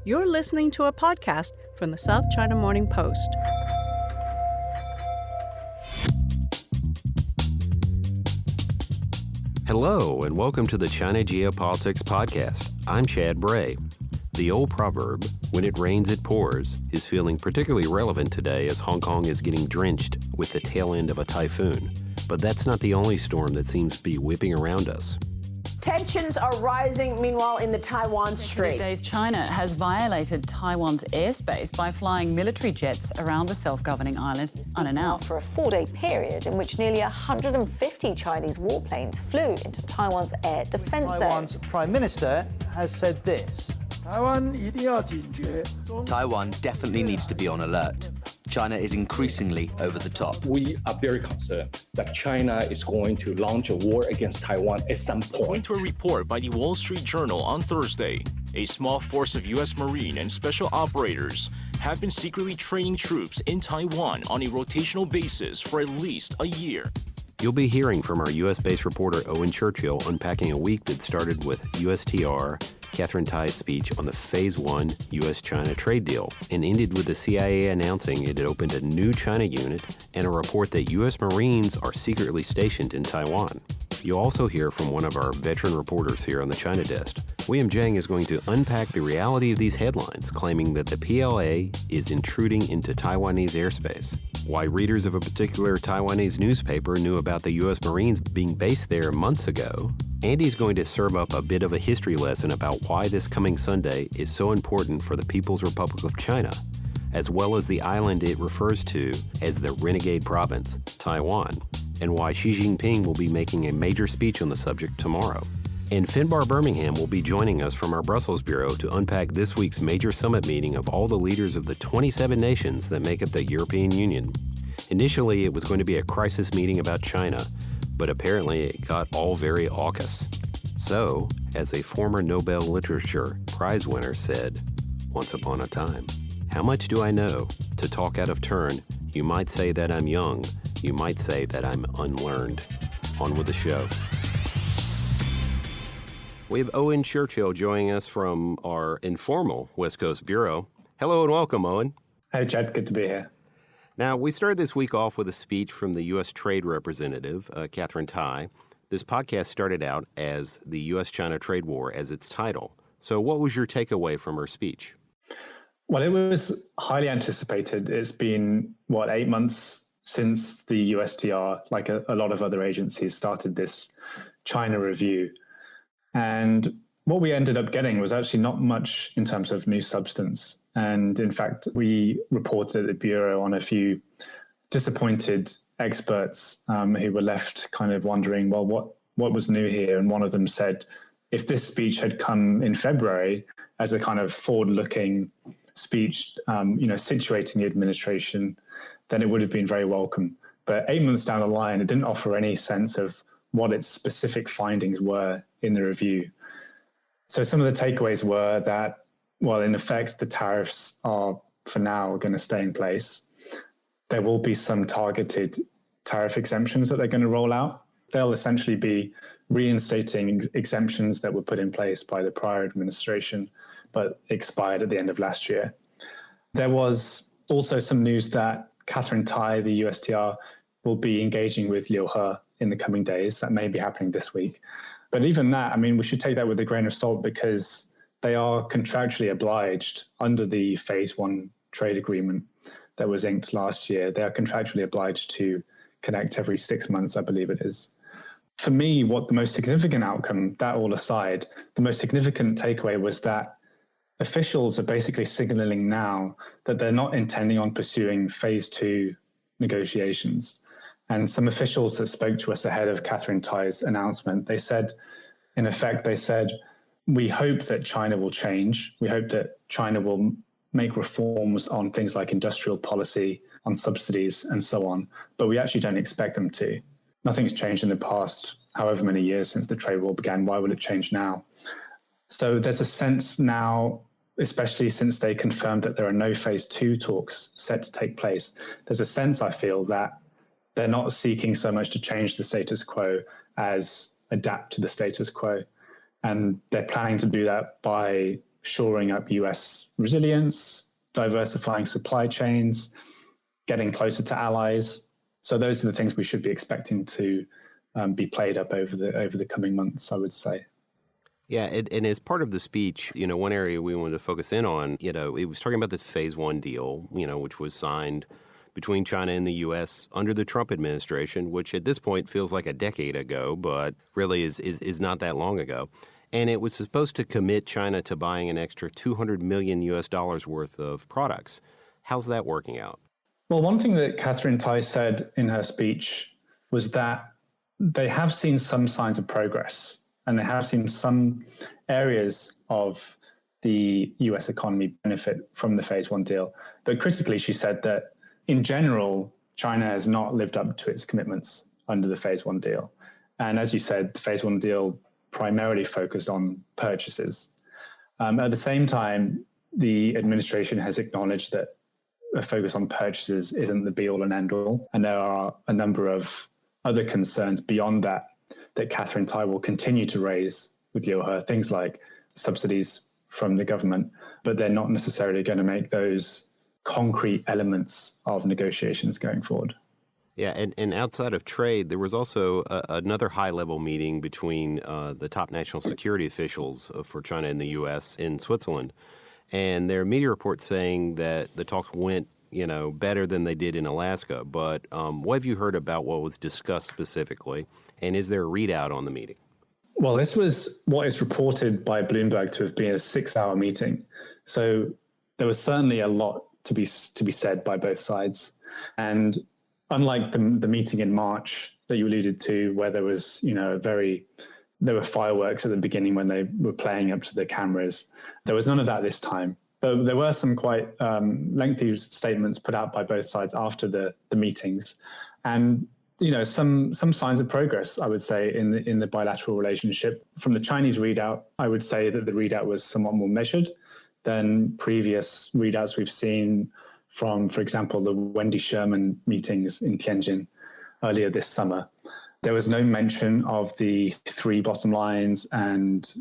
You're listening to a podcast from the South China Morning Post. Hello, and welcome to the China Geopolitics Podcast. I'm Chad Bray. The old proverb, when it rains, it pours, is feeling particularly relevant today as Hong Kong is getting drenched with the tail end of a typhoon. But that's not the only storm that seems to be whipping around us. Tensions are rising, meanwhile, in the Taiwan Strait. Days, China has violated Taiwan's airspace by flying military jets around the self-governing island unannounced. For a 4-day period in which nearly 150 Chinese warplanes flew into Taiwan's air defense zone. Taiwan's Prime Minister has said this. Taiwan definitely needs to be on alert. China is increasingly over the top. We are very concerned that China is going to launch a war against Taiwan at some point. According to a report by the Wall Street Journal on Thursday, a small force of U.S. Marine and special operators have been secretly training troops in Taiwan on a rotational basis for at least a year. You'll be hearing from our U.S.-based reporter Owen Churchill unpacking a week that started with USTR Katherine Tai's speech on the Phase 1 U.S.-China trade deal and ended with the CIA announcing it had opened a new China unit and a report that U.S. Marines are secretly stationed in Taiwan. You'll also hear from one of our veteran reporters here on the China desk. William Zheng is going to unpack the reality of these headlines claiming that the PLA is intruding into Taiwanese airspace, why readers of a particular Taiwanese newspaper knew about the U.S. Marines being based there months ago, and he's going to serve up a bit of a history lesson about why this coming Sunday is so important for the People's Republic of China, as well as the island it refers to as the renegade province, Taiwan, and why Xi Jinping will be making a major speech on the subject tomorrow. And Finbarr Bermingham will be joining us from our Brussels bureau to unpack this week's major summit meeting of all the leaders of the 27 nations that make up the European Union. Initially, it was going to be a crisis meeting about China, but apparently it got all very Aukus. So, as a former Nobel Literature Prize winner said, once upon a time, how much do I know? To talk out of turn, you might say that I'm young, you might say that I'm unlearned. On with the show. We have Owen Churchill joining us from our informal West Coast Bureau. Hello and welcome, Owen. Hey, Chad. Good to be here. Now, we started this week off with a speech from the U.S. Trade Representative, Katherine Tai. This podcast started out as the U.S.-China Trade War as its title. So what was your takeaway from her speech? Well, it was highly anticipated. It's been, 8 months since the USTR, like a lot of other agencies, started this China review. And what we ended up getting was actually not much in terms of new substance. And in fact, we reported at the Bureau on a few disappointed experts who were left kind of wondering, well, what was new here? And one of them said, if this speech had come in February as a kind of forward-looking speech, situating the administration, then it would have been very welcome. But 8 months down the line, it didn't offer any sense of what its specific findings were in the review. So some of the takeaways were that, well, in effect, the tariffs are, for now, going to stay in place. There will be some targeted tariff exemptions that they're going to roll out. They'll essentially be reinstating exemptions that were put in place by the prior administration, but expired at the end of last year. There was also some news that Katherine Tai, the USTR, will be engaging with Liu He in the coming days. That may be happening this week. But even that, we should take that with a grain of salt because they are contractually obliged under the Phase 1 trade agreement that was inked last year. They are contractually obliged to connect every 6 months, I believe it is. For me, what the most significant outcome, that all aside, the most significant takeaway was that officials are basically signaling now that they're not intending on pursuing Phase 2 negotiations. And some officials that spoke to us ahead of Katherine Tai's announcement, they said, we hope that China will change. We hope that China will make reforms on things like industrial policy, on subsidies, and so on. But we actually don't expect them to. Nothing's changed in the past, however many years since the trade war began. Why would it change now? So there's a sense now, especially since they confirmed that there are no Phase 2 talks set to take place, there's a sense, I feel, that they're not seeking so much to change the status quo as adapt to the status quo. And they're planning to do that by shoring up US resilience, diversifying supply chains, getting closer to allies. So those are the things we should be expecting to be played up over the coming months, I would say. Yeah, and as part of the speech, one area we wanted to focus in on, it was talking about this Phase 1 deal, which was signed between China and the U.S. under the Trump administration, which at this point feels like a decade ago, but really is not that long ago. And it was supposed to commit China to buying an extra $200 million worth of products. How's that working out? Well, one thing that Katherine Tai said in her speech was that they have seen some signs of progress, and they have seen some areas of the US economy benefit from the Phase 1 deal. But critically, she said that in general, China has not lived up to its commitments under the Phase 1 deal. And as you said, the Phase 1 deal primarily focused on purchases. At the same time, the administration has acknowledged that a focus on purchases isn't the be-all and end-all. And there are a number of other concerns beyond that Katherine Tai will continue to raise with Yohe, things like subsidies from the government, but they're not necessarily going to make those concrete elements of negotiations going forward. Yeah, and outside of trade, there was also another high-level meeting between the top national security officials for China and the U.S. in Switzerland. And there are media reports saying that the talks went, better than they did in Alaska. But what have you heard about what was discussed specifically? And is there a readout on the meeting? Well, this was what is reported by Bloomberg to have been a 6-hour meeting. So there was certainly a lot to be said by both sides. And unlike the meeting in March that you alluded to, where there was, there were fireworks at the beginning when they were playing up to the cameras, there was none of that this time. But there were some quite lengthy statements put out by both sides after the meetings. And some signs of progress, I would say, in the bilateral relationship. From the Chinese readout, I would say that the readout was somewhat more measured than previous readouts we've seen from, for example, the Wendy Sherman meetings in Tianjin earlier this summer. There was no mention of the 3 bottom lines and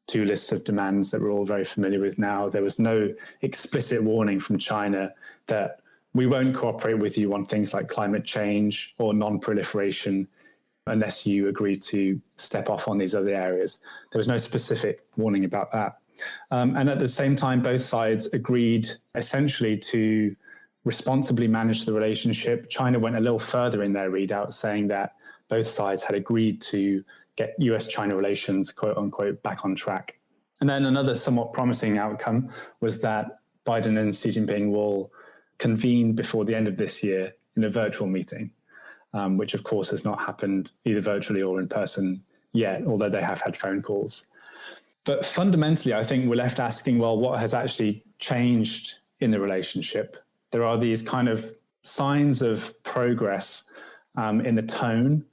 2 lists of demands that we're all very familiar with now. There was no explicit warning from China that we won't cooperate with you on things like climate change or non-proliferation unless you agree to step off on these other areas. There was no specific warning about that. And at the same time, both sides agreed essentially to responsibly manage the relationship. China went a little further in their readout, saying that both sides had agreed to get US-China relations, quote unquote, back on track. And then another somewhat promising outcome was that Biden and Xi Jinping will convene before the end of this year in a virtual meeting, which of course has not happened either virtually or in person yet, although they have had phone calls. But fundamentally, I think we're left asking, well, what has actually changed in the relationship? There are these kind of signs of progress in the tone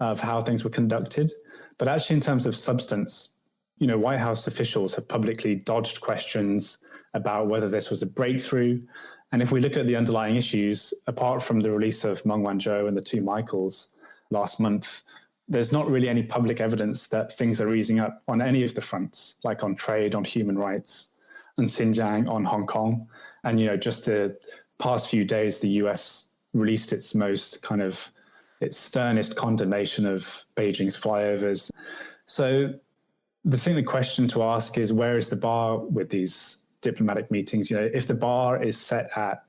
of how things were conducted. But actually, in terms of substance, White House officials have publicly dodged questions about whether this was a breakthrough. And if we look at the underlying issues, apart from the release of Meng Wanzhou and the 2 Michaels last month, there's not really any public evidence that things are easing up on any of the fronts, like on trade, on human rights, and Xinjiang, on Hong Kong. And, just the past few days, the US released its sternest condemnation of Beijing's flyovers. So the question to ask is, where is the bar with these diplomatic meetings? If the bar is set at,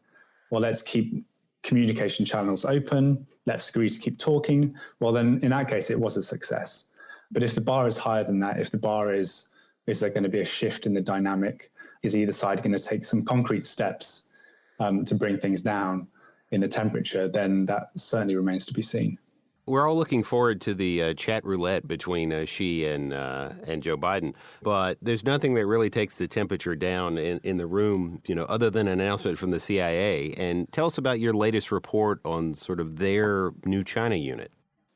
well, let's keep communication channels open, let's agree to keep talking, well, then in that case, it was a success. But if the bar is higher than that, if the bar is there going to be a shift in the dynamic? Is either side going to take some concrete steps to bring things down in the temperature? Then that certainly remains to be seen. We're all looking forward to the chat roulette between Xi and Joe Biden, but there's nothing that really takes the temperature down in the room, other than an announcement from the CIA. And tell us about your latest report on sort of their new China unit.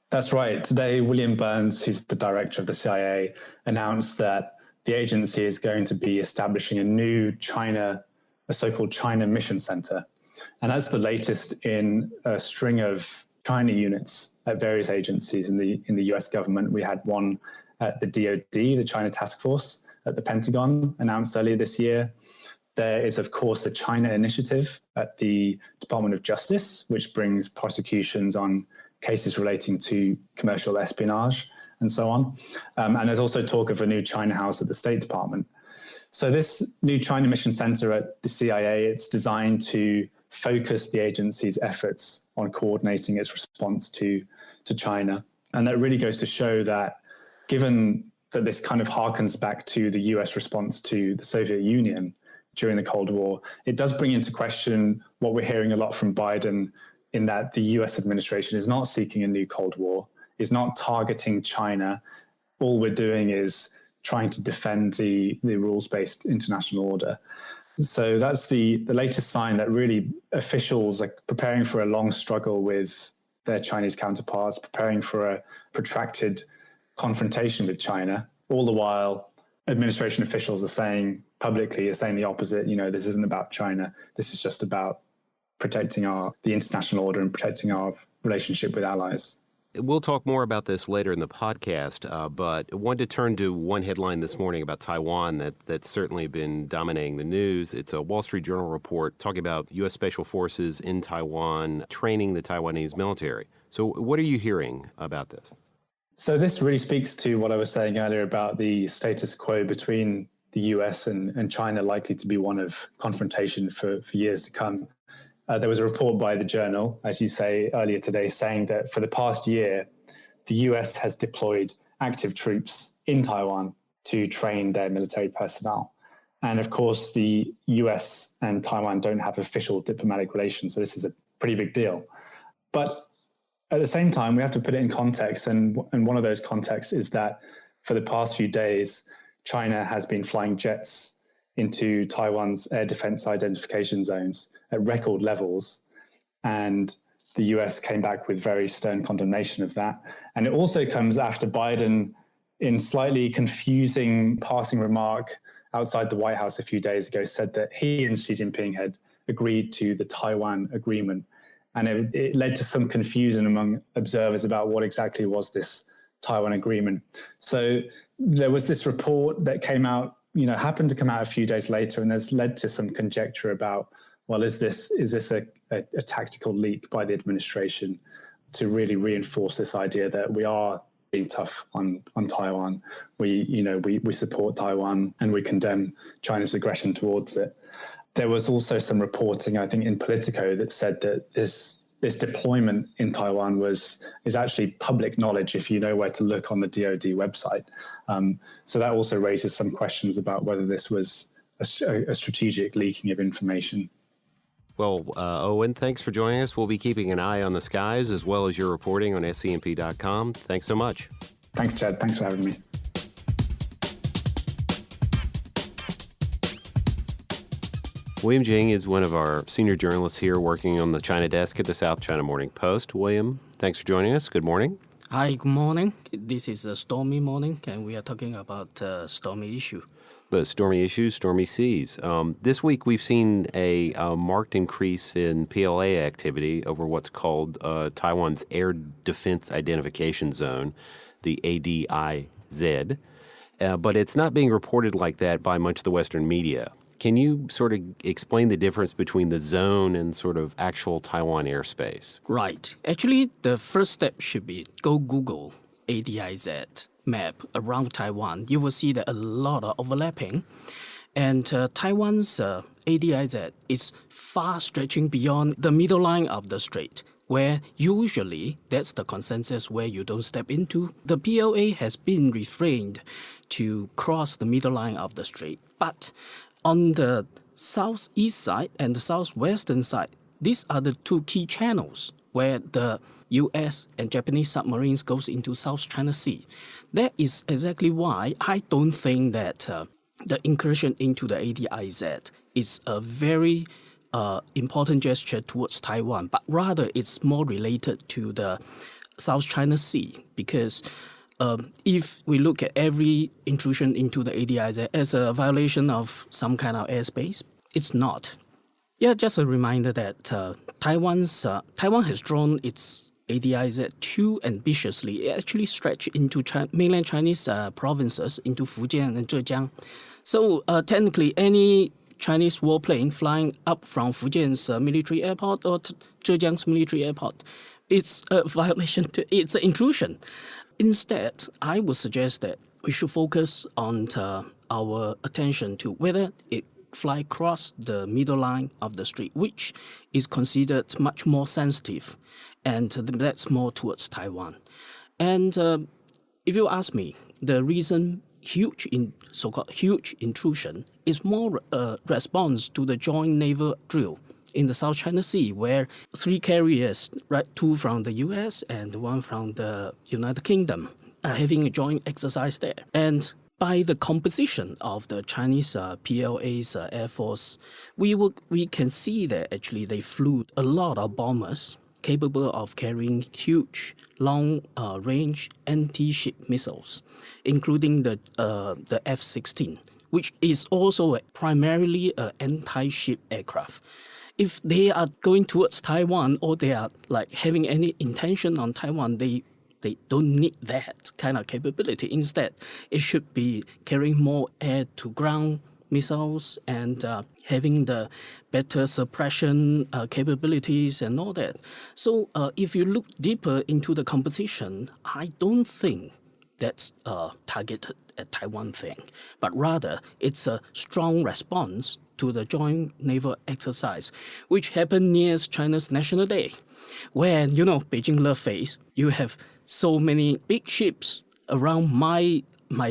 That's right. Today, William Burns, who's the director of the CIA, announced that the agency is going to be establishing a so-called China Mission Center. And that's the latest in a string of China units at various agencies in the US government. We had one at the DoD, the China Task Force, at the Pentagon announced earlier this year. There is, of course, the China Initiative at the Department of Justice, which brings prosecutions on cases relating to commercial espionage and so on. And there's also talk of a new China House at the State Department. So this new China Mission Center at the CIA, it's designed to focus the agency's efforts on coordinating its response to China. And that really goes to show that given that this kind of harkens back to the US response to the Soviet Union during the Cold War, it does bring into question what we're hearing a lot from Biden, in that the US administration is not seeking a new Cold War, is not targeting China. All we're doing is trying to defend the rules-based international order. So that's the latest sign that really officials are preparing for a long struggle with their Chinese counterparts, preparing for a protracted confrontation with China. All the while, administration officials are saying publicly, the opposite. This isn't about China. This is just about protecting the international order and protecting our relationship with allies. We'll talk more about this later in the podcast, but I wanted to turn to one headline this morning about Taiwan that's certainly been dominating the news. It's a Wall Street Journal report talking about U.S. Special Forces in Taiwan training the Taiwanese military. So what are you hearing about this? So this really speaks to what I was saying earlier about the status quo between the US and China, likely to be one of confrontation for years to come. There was a report by the Journal, as you say, earlier today, saying that for the past year, the US has deployed active troops in Taiwan to train their military personnel. And of course, the US and Taiwan don't have official diplomatic relations, so this is a pretty big deal. But at the same time, we have to put it in context, and one of those contexts is that for the past few days, China has been flying jets into Taiwan's air defense identification zones at record levels. And the US came back with very stern condemnation of that. And it also comes after Biden, in slightly confusing passing remark outside the White House a few days ago, said that he and Xi Jinping had agreed to the Taiwan Agreement. And it led to some confusion among observers about what exactly was this Taiwan Agreement. So there was this report that came out, happened to come out a few days later, and has led to some conjecture about, well, is this a tactical leak by the administration to really reinforce this idea that we are being tough on Taiwan? We support Taiwan and we condemn China's aggression towards it. There was also some reporting, I think, in Politico that said that this deployment in Taiwan is actually public knowledge if you know where to look on the DoD website. So that also raises some questions about whether this was a strategic leaking of information. Well, Owen, thanks for joining us. We'll be keeping an eye on the skies as well as your reporting on SCMP.com. Thanks so much. Thanks, Chad. Thanks for having me. William Zheng is one of our senior journalists here working on the China desk at the South China Morning Post. William, thanks for joining us. Good morning. Hi, good morning. This is a stormy morning, and we are talking about a stormy issue. The stormy issues, stormy seas. This week we've seen a marked increase in PLA activity over what's called Taiwan's Air Defense Identification Zone, the ADIZ. But it's not being reported like that by much of the Western media. Can you sort of explain the difference between the zone and sort of actual Taiwan airspace? Right. Actually, the first step should be go Google ADIZ map around Taiwan. You will see that a lot of overlapping. And Taiwan's ADIZ is far stretching beyond the middle line of the strait, where usually that's the consensus where you don't step into. The PLA has been refrained to cross the middle line of the strait. But on the southeast side and the southwestern side, these are the two key channels where the US and Japanese submarines goes into South China Sea. That is exactly why I don't think that the incursion into the ADIZ is a very important gesture towards Taiwan, but rather it's more related to the South China Sea, because if we look at every intrusion into the ADIZ as a violation of some kind of airspace, it's not. Yeah, just a reminder that Taiwan has drawn its ADIZ too ambitiously. It actually stretched into mainland Chinese provinces, into Fujian and Zhejiang. So technically, any Chinese warplane flying up from Fujian's military airport or Zhejiang's military airport, it's a violation, it's an intrusion. Instead, I would suggest that we should focus on our attention to whether it fly across the middle line of the strait, which is considered much more sensitive, and that's more towards Taiwan. And if you ask me, the reason so-called huge intrusion is more a response to the joint naval drill in the South China Sea, where 3 carriers, right, 2 from the US and 1 from the United Kingdom, are having a joint exercise there. And by the composition of the Chinese PLA's Air Force, we can see that actually they flew a lot of bombers capable of carrying huge, long-range anti-ship missiles, including the F-16, which is also primarily an anti-ship aircraft. If they are going towards Taiwan, or they are like having any intention on Taiwan, they don't need that kind of capability. Instead, it should be carrying more air-to-ground missiles and having the better suppression capabilities and all that. So if you look deeper into the composition, I don't think that's targeted at Taiwan thing, but rather it's a strong response to the joint naval exercise, which happened near China's National Day, where, Beijing love face, you have so many big ships around my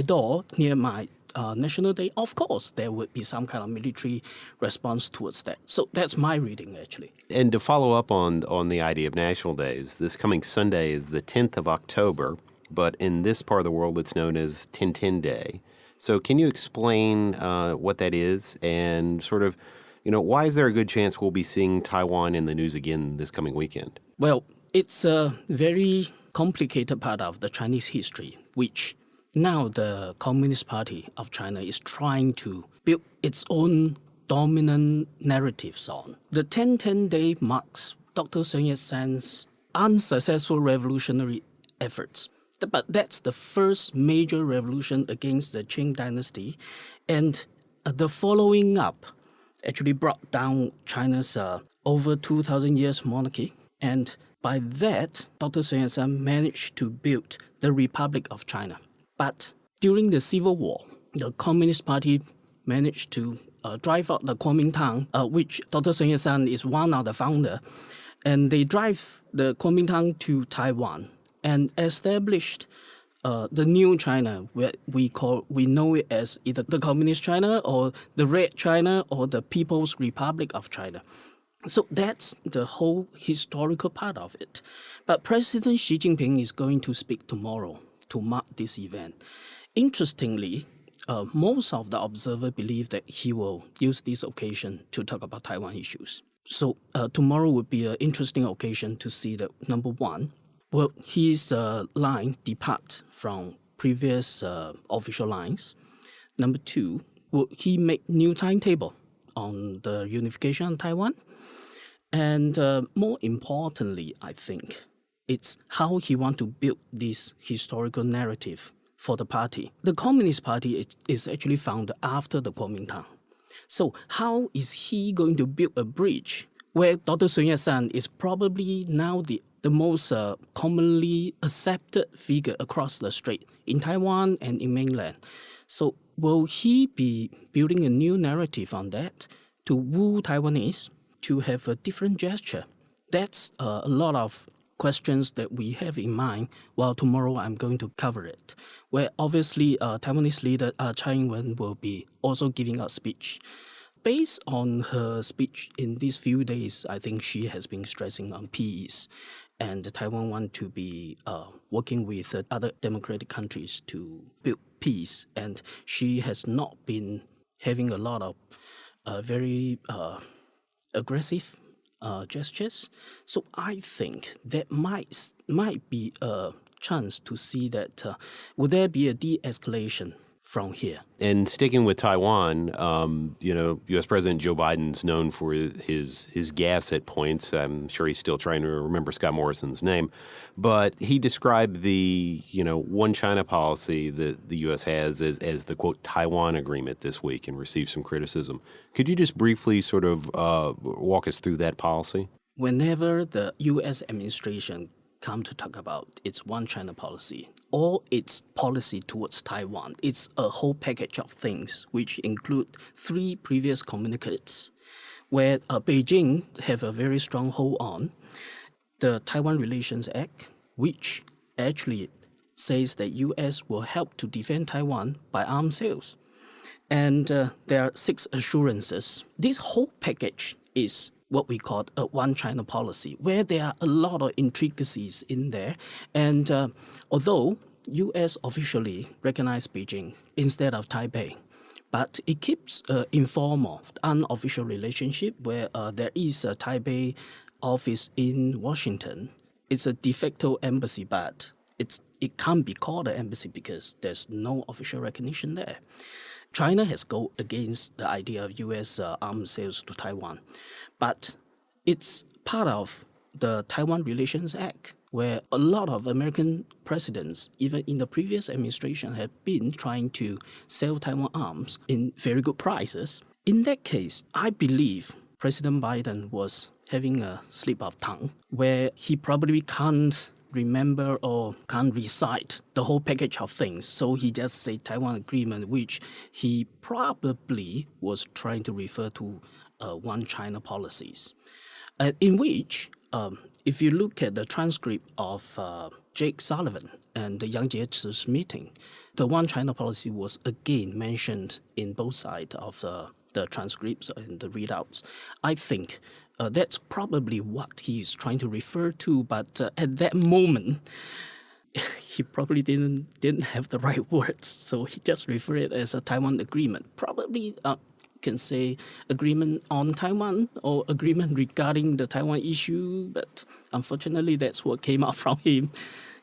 door near my National Day. Of course, there would be some kind of military response towards that. So that's my reading, actually. And to follow up on the idea of national days, this coming Sunday is the 10th of October, but in this part of the world, it's known as Tintin Day. So can you explain what that is and sort of, why is there a good chance we'll be seeing Taiwan in the news again this coming weekend? Well, it's a very complicated part of the Chinese history, which now the Communist Party of China is trying to build its own dominant narratives on. The 10-10 Day marks Dr. Sun Yat-sen's unsuccessful revolutionary efforts. But that's the first major revolution against the Qing dynasty, and the following up actually brought down China's over 2,000 years monarchy, and by that, Dr. Sun Yat-sen managed to build the Republic of China. But during the Civil War, the Communist Party managed to drive out the Kuomintang, which Dr. Sun Yat-sen is one of the founder, and they drive the Kuomintang to Taiwan and established the new China, where we know it as either the Communist China or the Red China or the People's Republic of China. So that's the whole historical part of it. But President Xi Jinping is going to speak tomorrow to mark this event. Interestingly, most of the observers believe that he will use this occasion to talk about Taiwan issues. So tomorrow would be an interesting occasion to see that, number one, will his line depart from previous official lines? Number two, will he make new timetable on the unification of Taiwan? And more importantly, I think, it's how he wants to build this historical narrative for the party. The Communist Party is actually founded after the Kuomintang. So how is he going to build a bridge where Dr. Sun Yat-sen is probably now the most commonly accepted figure across the strait in Taiwan and in mainland? So will he be building a new narrative on that to woo Taiwanese to have a different gesture? That's a lot of questions that we have in mind. Well, tomorrow I'm going to cover it, where obviously Taiwanese leader Tsai Ing-wen will be also giving a speech. Based on her speech in these few days, I think she has been stressing on peace, and Taiwan want to be working with other democratic countries to build peace, and she has not been having a lot of very aggressive gestures. So I think that might be a chance to see that would there be a de-escalation from here. And sticking with Taiwan, U.S. President Joe Biden's known for his gaffes at points. I'm sure he's still trying to remember Scott Morrison's name. But he described the, one China policy that the U.S. has as the, quote, Taiwan agreement this week and received some criticism. Could you just briefly sort of walk us through that policy? Whenever the U.S. administration come to talk about its one China policy or its policy towards Taiwan, it's a whole package of things which include 3 previous communiques where Beijing have a very strong hold on. The Taiwan Relations Act, which actually says that U.S. will help to defend Taiwan by arms sales. And there are 6 assurances. This whole package is what we call a one China policy, where there are a lot of intricacies in there. And although U.S. officially recognize Beijing instead of Taipei, but it keeps informal, unofficial relationship where there is a Taipei office in Washington. It's a de facto embassy, but it can't be called an embassy because there's no official recognition there. China has gone against the idea of U.S. arms sales to Taiwan, but it's part of the Taiwan Relations Act, where a lot of American presidents, even in the previous administration, have been trying to sell Taiwan arms in very good prices. In that case, I believe President Biden was having a slip of tongue, where he probably can't remember or can't recite the whole package of things. So he just said Taiwan Agreement, which he probably was trying to refer to one China policies, in which, if you look at the transcript of Jake Sullivan and the Yang Jiechi's meeting, the one China policy was again mentioned in both sides of the transcripts and the readouts. I think that's probably what he's trying to refer to, but at that moment, he probably didn't have the right words, so he just referred it as a Taiwan agreement. Probably can say agreement on Taiwan or agreement regarding the Taiwan issue, but unfortunately, that's what came out from him.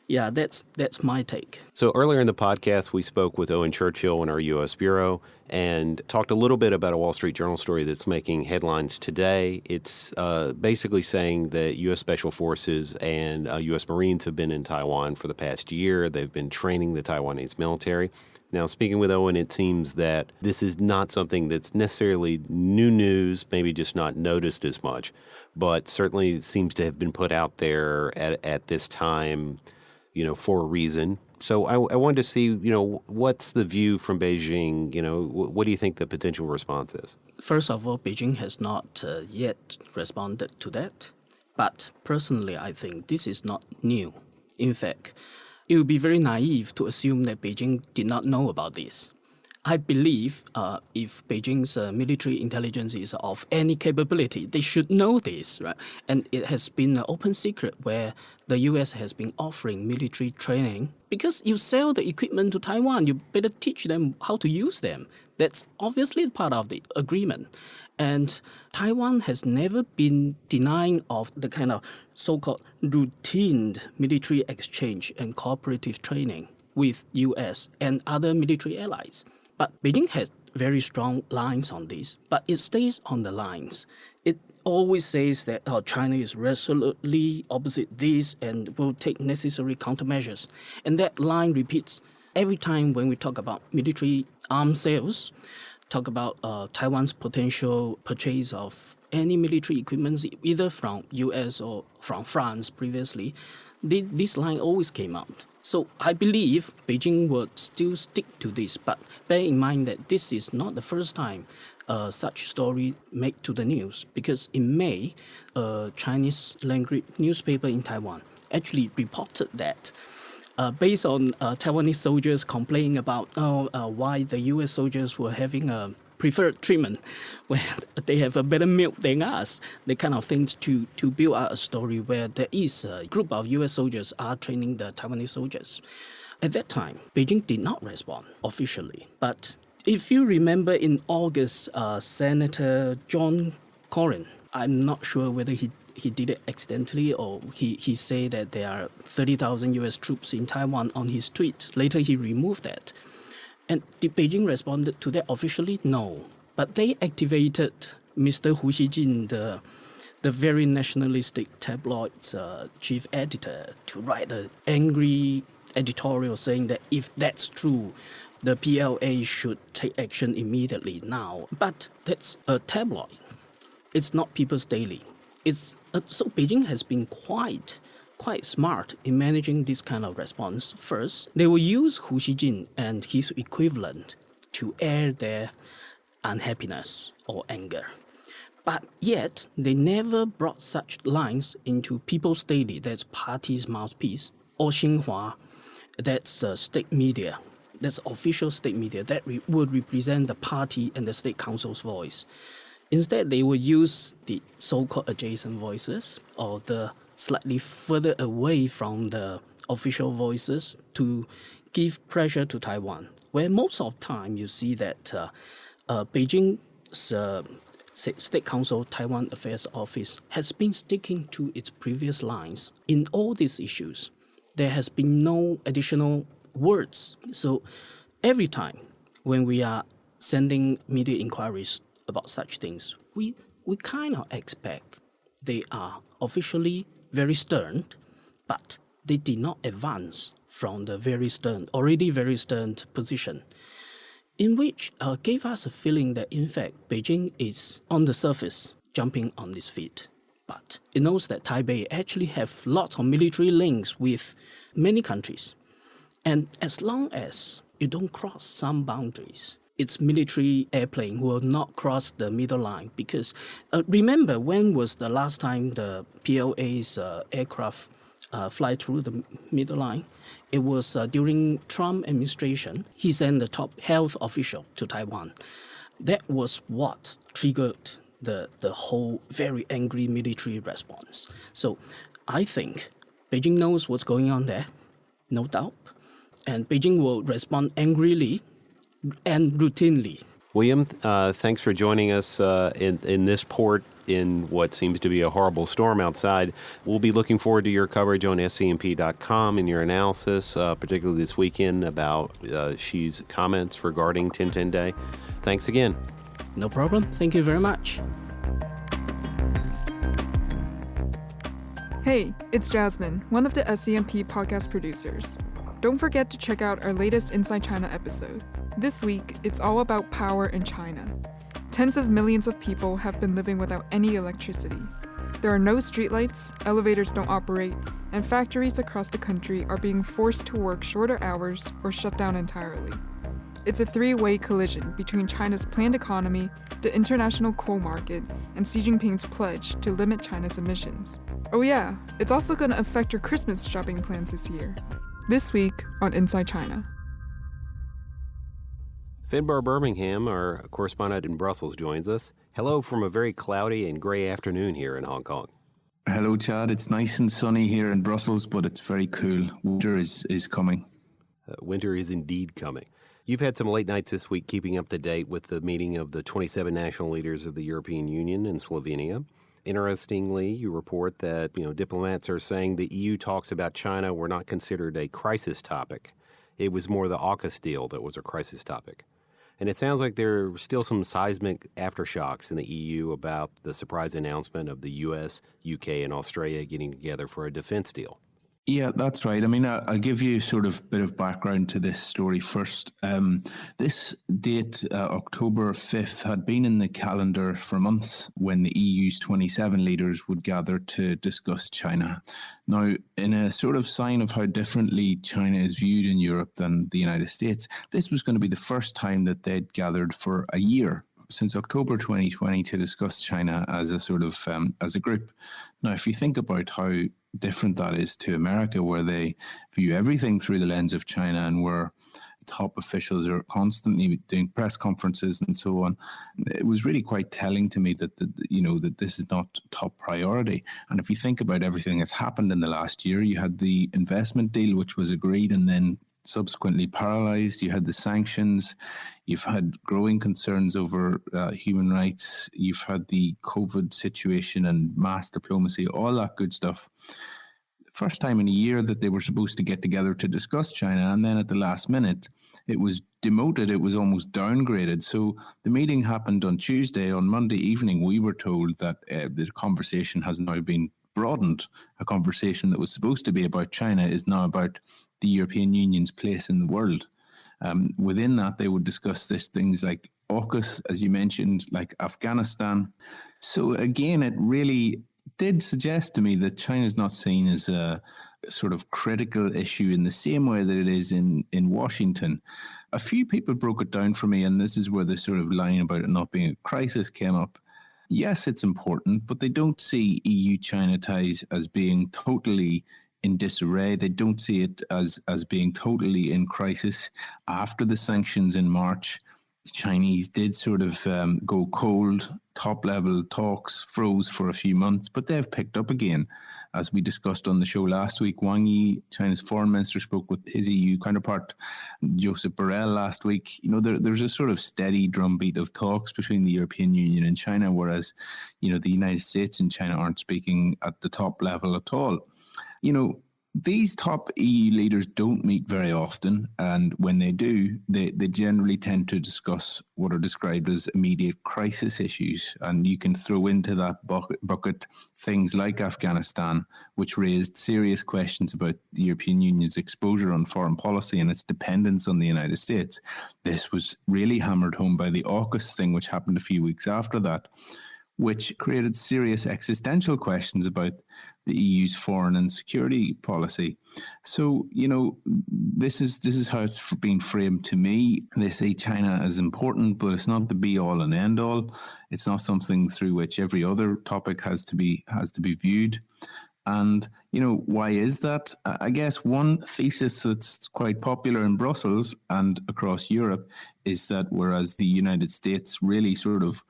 Yeah, that's my take. So earlier in the podcast, we spoke with Owen Churchill in our U.S. Bureau and talked a little bit about a Wall Street Journal story that's making headlines today. It's basically saying that U.S. Special Forces and U.S. Marines have been in Taiwan for the past year. They've been training the Taiwanese military. Now, speaking with Owen, it seems that this is not something that's necessarily new news, maybe just not noticed as much, but certainly seems to have been put out there at this time, for a reason. So I wanted to see, what's the view from Beijing? What do you think the potential response is? First of all, Beijing has not yet responded to that. But personally, I think this is not new. In fact, it would be very naive to assume that Beijing did not know about this. I believe if Beijing's military intelligence is of any capability, they should know this, right? And it has been an open secret where the U.S. has been offering military training. Because you sell the equipment to Taiwan, you better teach them how to use them. That's obviously part of the agreement. And Taiwan has never been denying of the kind of so-called routine military exchange and cooperative training with U.S. and other military allies. But Beijing has very strong lines on this, but it stays on the lines. It always says that China is resolutely opposite this and will take necessary countermeasures. And that line repeats every time when we talk about military arms sales, talk about Taiwan's potential purchase of any military equipment, either from U.S. or from France previously. This line always came out. So I believe Beijing would still stick to this, but bear in mind that this is not the first time such story made to the news, because in May, a Chinese language newspaper in Taiwan actually reported that based on Taiwanese soldiers complaining about why the U.S. soldiers were having a preferred treatment, where they have a better milk than us, the kind of things to build out a story where there is a group of U.S. soldiers are training the Taiwanese soldiers. At that time, Beijing did not respond officially. But if you remember in August, Senator John Cornyn, I'm not sure whether he did it accidentally or he said that there are 30,000 U.S. troops in Taiwan on his tweet. Later, he removed that. And did Beijing respond to that officially? No. But they activated Mr. Hu Xijin, the very nationalistic tabloid's chief editor, to write an angry editorial saying that if that's true, the PLA should take action immediately now. But that's a tabloid. It's not People's Daily. So Beijing has been quite smart in managing this kind of response. First, they will use Hu Xijin and his equivalent to air their unhappiness or anger. But yet, they never brought such lines into People's Daily, that's party's mouthpiece, or Xinhua, that's state media, that's official state media, that would represent the party and the state council's voice. Instead, they will use the so-called adjacent voices, or the slightly further away from the official voices, to give pressure to Taiwan, where most of the time you see that Beijing's State Council Taiwan Affairs Office has been sticking to its previous lines in all these issues. There has been no additional words. So every time when we are sending media inquiries about such things, we kind of expect they are officially very stern, but they did not advance from the already very stern position, in which gave us a feeling that, in fact, Beijing is, on the surface, jumping on its feet. But it knows that Taipei actually have lots of military links with many countries. And as long as you don't cross some boundaries, its military airplane will not cross the middle line. Because remember, when was the last time the PLA's aircraft fly through the middle line? It was during Trump administration. He sent the top health official to Taiwan. That was what triggered the whole very angry military response. So I think Beijing knows what's going on there, no doubt. And Beijing will respond angrily and routinely. William, thanks for joining us in this port in what seems to be a horrible storm outside. We'll be looking forward to your coverage on SCMP.com and your analysis, particularly this weekend, about Xi's comments regarding Tintin Day. Thanks again. No problem. Thank you very much. Hey, it's Jasmine, one of the SCMP podcast producers. Don't forget to check out our latest Inside China episode. This week, it's all about power in China. Tens of millions of people have been living without any electricity. There are no streetlights, elevators don't operate, and factories across the country are being forced to work shorter hours or shut down entirely. It's a three-way collision between China's planned economy, the international coal market, and Xi Jinping's pledge to limit China's emissions. Oh yeah, it's also going to affect your Christmas shopping plans this year. This week on Inside China. Finbarr Bermingham, our correspondent in Brussels, joins us. Hello from a very cloudy and gray afternoon here in Hong Kong. Hello, Chad. It's nice and sunny here in Brussels, but it's very cool. Winter is coming. Winter is indeed coming. You've had some late nights this week keeping up to date with the meeting of the 27 national leaders of the European Union in Slovenia. Interestingly, you report that diplomats are saying the EU talks about China were not considered a crisis topic. It was more the Aukus deal that was a crisis topic. And it sounds like there are still some seismic aftershocks in the EU about the surprise announcement of the US, UK, and Australia getting together for a defense deal. Yeah, that's right. I mean, I'll give you sort of a bit of background to this story first. This date, October 5th, had been in the calendar for months when the EU's 27 leaders would gather to discuss China. Now, in a sort of sign of how differently China is viewed in Europe than the United States, this was going to be the first time that they'd gathered for a year, since October 2020, to discuss China as a sort of as a group. Now, if you think about how different that is to America, where they view everything through the lens of China and where top officials are constantly doing press conferences and so on, it was really quite telling to me that that this is not top priority. And if you think about everything that's happened in the last year, you had the investment deal, which was agreed and then subsequently paralyzed. You had the sanctions. You've had growing concerns over human rights. You've had the COVID situation and mass diplomacy, all that good stuff. First time in a year that they were supposed to get together to discuss China, and then at the last minute, it was demoted, it was almost downgraded. So the meeting happened on Tuesday. On Monday evening, we were told that the conversation has now been broadened. A conversation that was supposed to be about China is now about the European Union's place in the world. Within that, they would discuss things like Aukus, as you mentioned, like Afghanistan. So again, it really did suggest to me that China is not seen as a sort of critical issue in the same way that it is in Washington. A few people broke it down for me, and this is where the sort of line about it not being a crisis came up. Yes, it's important, but they don't see EU-China ties as being totally in disarray. They don't see it as being totally in crisis. After the sanctions in March, the Chinese did sort of go cold. Top-level talks froze for a few months, but they've picked up again. As we discussed on the show last week, Wang Yi, China's foreign minister, spoke with his EU counterpart, Joseph Borrell, last week. You know, there's a sort of steady drumbeat of talks between the European Union and China, whereas, you know, the United States and China aren't speaking at the top level at all. You know, these top EU leaders don't meet very often, and when they do, they generally tend to discuss what are described as immediate crisis issues. And you can throw into that bucket things like Afghanistan, which raised serious questions about the European Union's exposure on foreign policy and its dependence on the United States. This was really hammered home by the Aukus thing, which happened a few weeks after that, which created serious existential questions about the EU's foreign and security policy. So, you know, this is how it's been framed to me. They say China is important, but it's not the be-all and end-all. It's not something through which every other topic has to be viewed. And, you know, why is that? I guess one thesis that's quite popular in Brussels and across Europe is that whereas the United States really sort of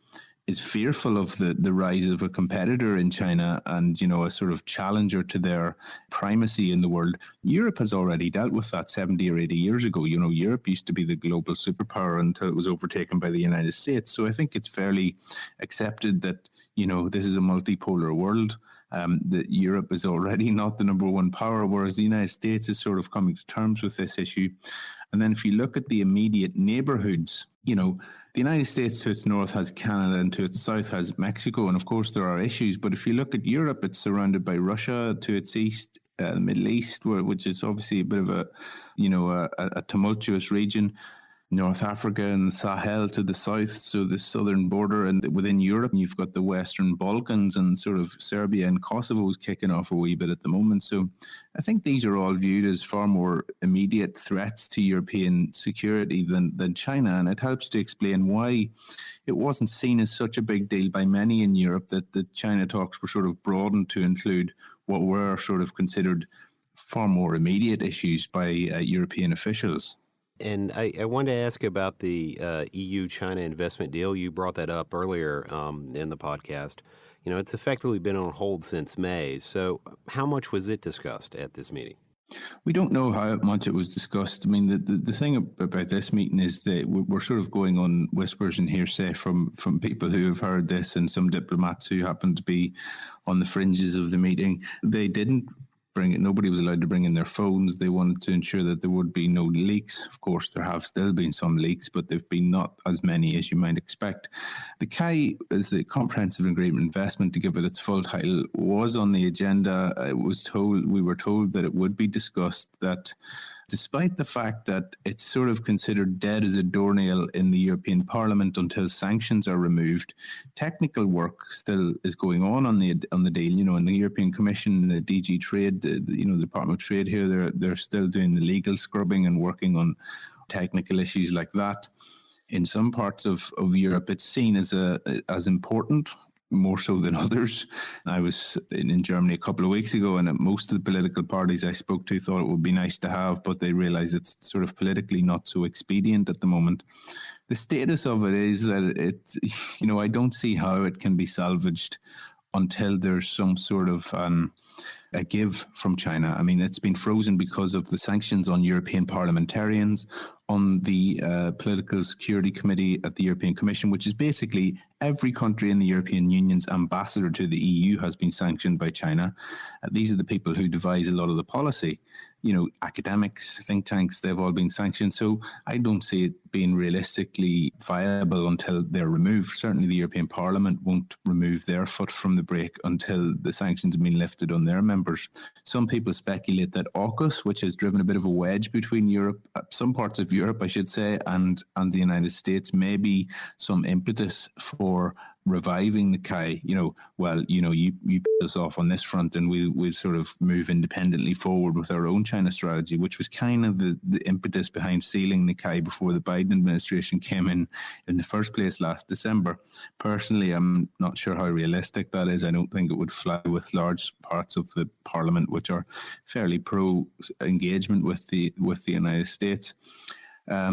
is fearful of the rise of a competitor in China and, you know, a sort of challenger to their primacy in the world, Europe has already dealt with that 70 or 80 years ago. You know, Europe used to be the global superpower until it was overtaken by the United States. So I think it's fairly accepted that, you know, this is a multipolar world, that Europe is already not the number one power, whereas the United States is sort of coming to terms with this issue. And then if you look at the immediate neighborhoods, you know, the United States to its north has Canada and to its south has Mexico. And of course, there are issues. But if you look at Europe, it's surrounded by Russia to its east, the Middle East, which is obviously a bit of a, you know, a tumultuous region. North Africa and the Sahel to the south, so the southern border, and within Europe, you've got the Western Balkans and sort of Serbia and Kosovo is kicking off a wee bit at the moment. So I think these are all viewed as far more immediate threats to European security than China, and it helps to explain why it wasn't seen as such a big deal by many in Europe that the China talks were sort of broadened to include what were sort of considered far more immediate issues by European officials. And I wanted to ask about the EU-China investment deal. You brought that up earlier in the podcast. You know, it's effectively been on hold since May. So how much was it discussed at this meeting? We don't know how much it was discussed. I mean, the thing about this meeting is that we're sort of going on whispers and hearsay from people who have heard this and some diplomats who happen to be on the fringes of the meeting. They didn't bring it. Nobody was allowed to bring in their phones. They wanted to ensure that there would be no leaks. Of course, there have still been some leaks, but they've been not as many as you might expect. The CAI, is the Comprehensive Agreement Investment, to give it its full title, was on the agenda. We were told that it would be discussed, that despite the fact that it's sort of considered dead as a doornail in the European Parliament until sanctions are removed, technical work still is going on the deal. You know, in the European Commission, the DG Trade, the Department of Trade here, they're still doing the legal scrubbing and working on technical issues like that. In some parts of Europe, it's seen as important, more so than others. I was in Germany a couple of weeks ago, and most of the political parties I spoke to thought it would be nice to have, but they realize it's sort of politically not so expedient at the moment. The status of it is that I don't see how it can be salvaged until there's some sort of a give from China. I mean, it's been frozen because of the sanctions on European parliamentarians, on the Political Security Committee at the European Commission, which is basically every country in the European Union's ambassador to the EU has been sanctioned by China. These are the people who devise a lot of the policy. You know, academics, think tanks, they've all been sanctioned. So I don't see it being realistically viable until they're removed. Certainly the European Parliament won't remove their foot from the brake until the sanctions have been lifted on their members. Some people speculate that Aukus, which has driven a bit of a wedge between Europe, some parts of Europe, I should say, and the United States, may be some impetus for reviving the Kai. You know, well, you know, you put us off on this front and we'll sort of move independently forward with our own China strategy, which was kind of the impetus behind sealing the Kai before the Biden administration came in the first place last December. Personally, I'm not sure how realistic that is. I don't think it would fly with large parts of the parliament, which are fairly pro-engagement with the United States.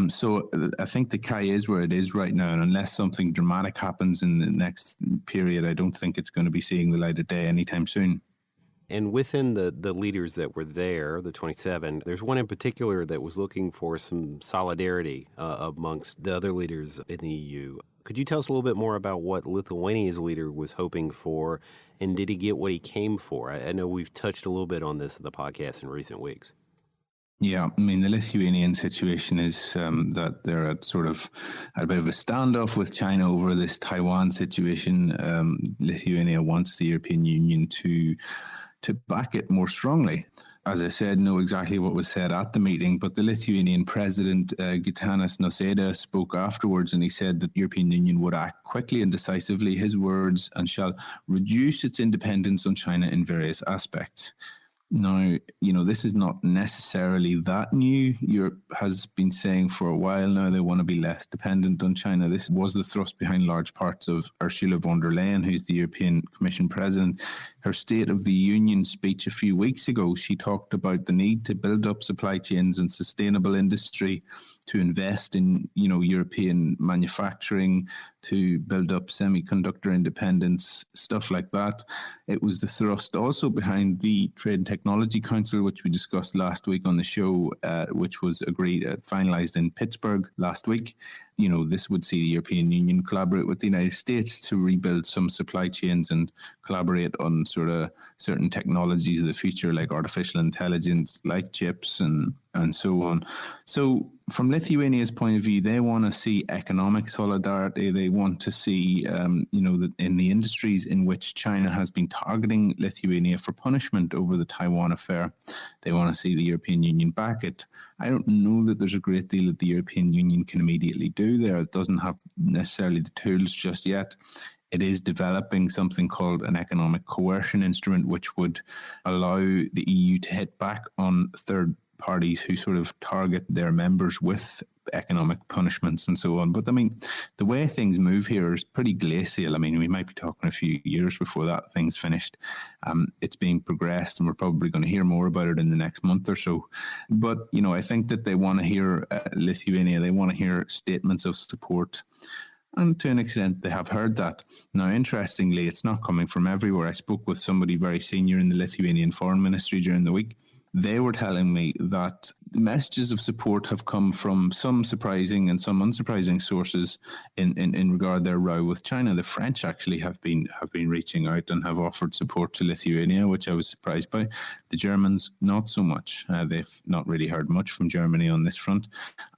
So I think the Kai is where it is right now, and unless something dramatic happens in the next period, I don't think it's going to be seeing the light of day anytime soon. And within the leaders that were there, the 27, there's one in particular that was looking for some solidarity amongst the other leaders in the EU. Could you tell us a little bit more about what Lithuania's leader was hoping for, and did he get what he came for? I know we've touched a little bit on this in the podcast in recent weeks. Yeah, I mean, the Lithuanian situation is that they're at a bit of a standoff with China over this Taiwan situation. Lithuania wants the European Union to back it more strongly. As I said, know exactly what was said at the meeting, but the Lithuanian president, Gitanas Nausėda, spoke afterwards, and he said that the European Union would act quickly and decisively, his words, and shall reduce its independence on China in various aspects. Now, you know, this is not necessarily that new. Europe has been saying for a while now they want to be less dependent on China. This was the thrust behind large parts of Ursula von der Leyen, who's the European Commission president. Her State of the Union speech a few weeks ago, she talked about the need to build up supply chains and sustainable industry, to invest in, you know, European manufacturing, to build up semiconductor independence, stuff like that. It was the thrust also behind the Trade and Technology Council, which we discussed last week on the show, which was finalized in Pittsburgh last week. You know, this would see the European Union collaborate with the United States to rebuild some supply chains and collaborate on sort of certain technologies of the future, like artificial intelligence, like chips and so on. So from Lithuania's point of view, they want to see economic solidarity. They want to see, you know, that in the industries in which China has been targeting Lithuania for punishment over the Taiwan affair, they want to see the European Union back it. I don't know that there's a great deal that the European Union can immediately do there. It doesn't have necessarily the tools just yet. It is developing something called an economic coercion instrument, which would allow the EU to hit back on third parties who sort of target their members with economic punishments and so on. But I mean, the way things move here is pretty glacial. I mean, we might be talking a few years before that thing's finished. It's being progressed, and we're probably going to hear more about it in the next month or so. But, you know, I think that they want to hear Lithuania, they want to hear statements of support. And to an extent, they have heard that. Now, interestingly, it's not coming from everywhere. I spoke with somebody very senior in the Lithuanian Foreign Ministry during the week. They were telling me that the messages of support have come from some surprising and some unsurprising sources in regard their row with China. The French actually have been reaching out and have offered support to Lithuania, which I was surprised by. The Germans, not so much. They've not really heard much from Germany on this front.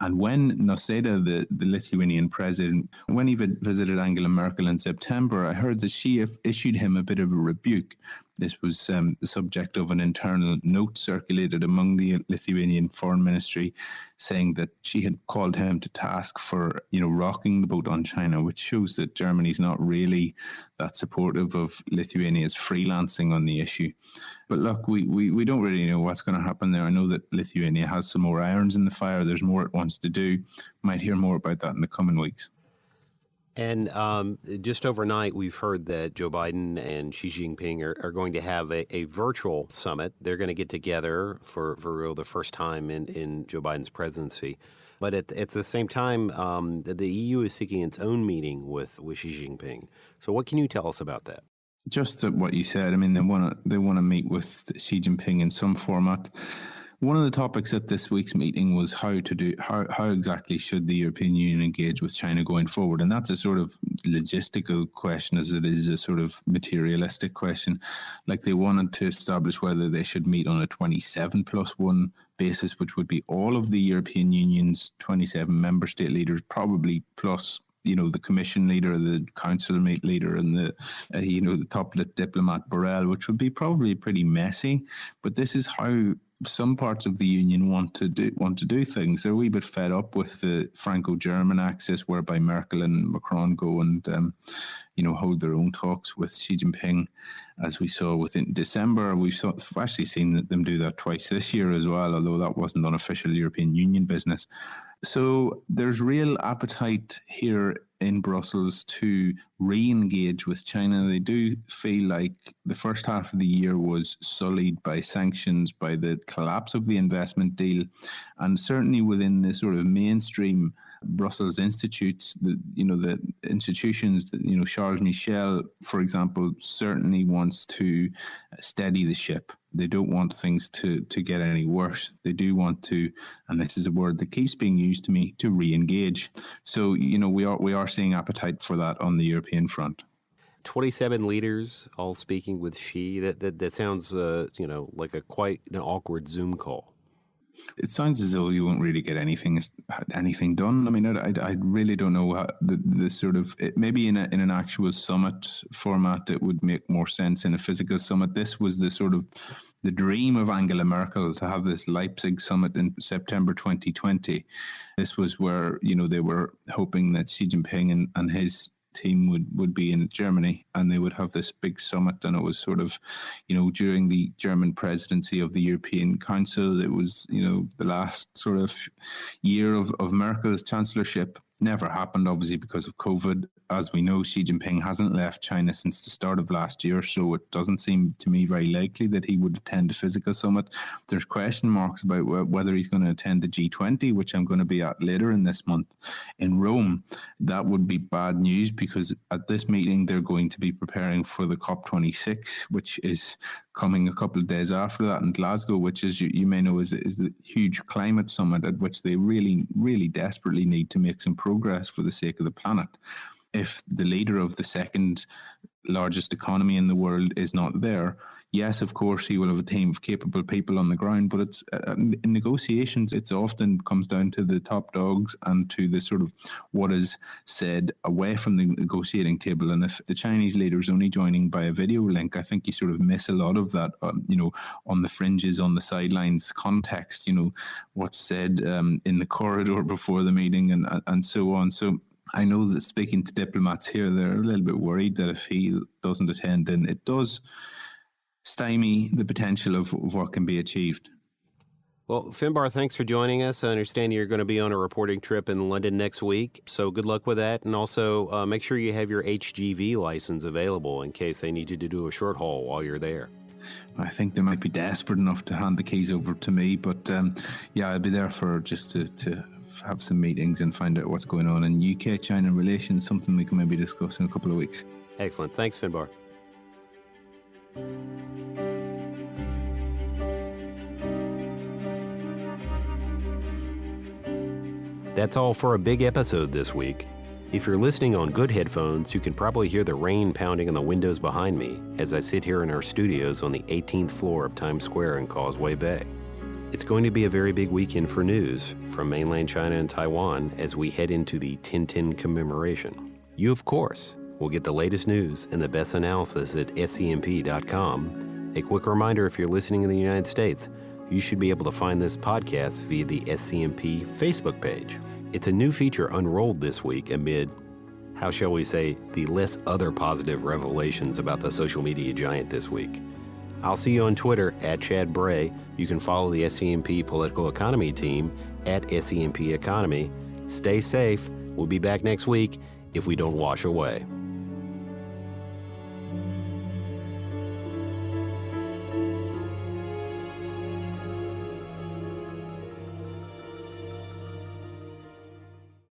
And when Nausėda, the Lithuanian president, when he visited Angela Merkel in September, I heard that she issued him a bit of a rebuke. This was the subject of an internal note circulated among the Lithuanian Foreign Ministry, saying that she had called him to task for, you know, rocking the boat on China, which shows that Germany's not really that supportive of Lithuania's freelancing on the issue. But look, we don't really know what's going to happen there. I know that Lithuania has some more irons in the fire. There's more it wants to do. Might hear more about that in the coming weeks. And just overnight, we've heard that Joe Biden and Xi Jinping are going to have a virtual summit. They're going to get together for real the first time in Joe Biden's presidency. But at the same time, the EU is seeking its own meeting with Xi Jinping. So what can you tell us about that? Just that what you said. I mean, they want to meet with Xi Jinping in some format. One of the topics at this week's meeting was how exactly should the European Union engage with China going forward, and that's a sort of logistical question as it is a sort of materialistic question. Like, they wanted to establish whether they should meet on a 27+1 basis, which would be all of the European Union's 27 member state leaders, probably plus the Commission leader, the Council leader, and the top diplomat Borrell, which would be probably pretty messy. But this is how some parts of the union want to do things. They're a wee bit fed up with the Franco-German axis, whereby Merkel and Macron go and hold their own talks with Xi Jinping, as we saw within December. We've actually seen them do that twice this year as well, although that wasn't unofficial European Union business. So there's real appetite here in Brussels to re-engage with China. They do feel like the first half of the year was sullied by sanctions, by the collapse of the investment deal, and certainly within the sort of mainstream Brussels institutes, the institutions, Charles Michel, for example, certainly wants to steady the ship. They don't want things to get any worse. They do want to, and this is a word that keeps being used to me, to re-engage. So, we are seeing appetite for that on the European front. 27 leaders all speaking with Xi. That sounds, like quite an awkward Zoom call. It sounds as though you won't really get anything done. I mean, I really don't know how the sort of maybe in an actual summit format it would make more sense. In a physical summit, this was the sort of the dream of Angela Merkel to have this Leipzig summit in September 2020. This was where they were hoping that Xi Jinping and his team would be in Germany, and they would have this big summit. And it was sort of, during the German presidency of the European Council. It was, the last sort of year of Merkel's chancellorship. Never happened, obviously, because of COVID. As we know, Xi Jinping hasn't left China since the start of last year, so it doesn't seem to me very likely that he would attend a physical summit. There's question marks about whether he's going to attend the G20, which I'm going to be at later in this month in Rome. That would be bad news, because at this meeting they're going to be preparing for the COP26, which is coming a couple of days after that in Glasgow, which, as you may know, is the huge climate summit at which they really, really desperately need to make some progress for the sake of the planet. If the leader of the second largest economy in the world is not there, yes, of course, he will have a team of capable people on the ground, but it's in negotiations, it often comes down to the top dogs and to the sort of what is said away from the negotiating table. And if the Chinese leader is only joining by a video link, I think you sort of miss a lot of that, on the fringes, on the sidelines context, what's said in the corridor before the meeting and so on. So I know that speaking to diplomats here, they're a little bit worried that if he doesn't attend, then it does stymie the potential of what can be achieved. Well, Finbarr, thanks for joining us. I understand you're going to be on a reporting trip in London next week, so good luck with that. And also make sure you have your HGV license available in case they need you to do a short haul while you're there. I think they might be desperate enough to hand the keys over to me, but I'll be there for just to have some meetings and find out what's going on in UK-China relations, something we can maybe discuss in a couple of weeks. Excellent. Thanks, Finbarr. That's all for a big episode this week. If you're listening on good headphones, you can probably hear the rain pounding on the windows behind me as I sit here in our studios on the 18th floor of Times Square in Causeway Bay. It's going to be a very big weekend for news from mainland China and Taiwan as we head into the Tintin commemoration. You, of course, will get the latest news and the best analysis at SCMP.com. A quick reminder, if you're listening in the United States, you should be able to find this podcast via the SCMP Facebook page. It's a new feature unrolled this week amid, how shall we say, the less other positive revelations about the social media giant this week. I'll see you on Twitter at Chad Bray. You can follow the SCMP Political Economy team at SCMP Economy. Stay safe. We'll be back next week if we don't wash away.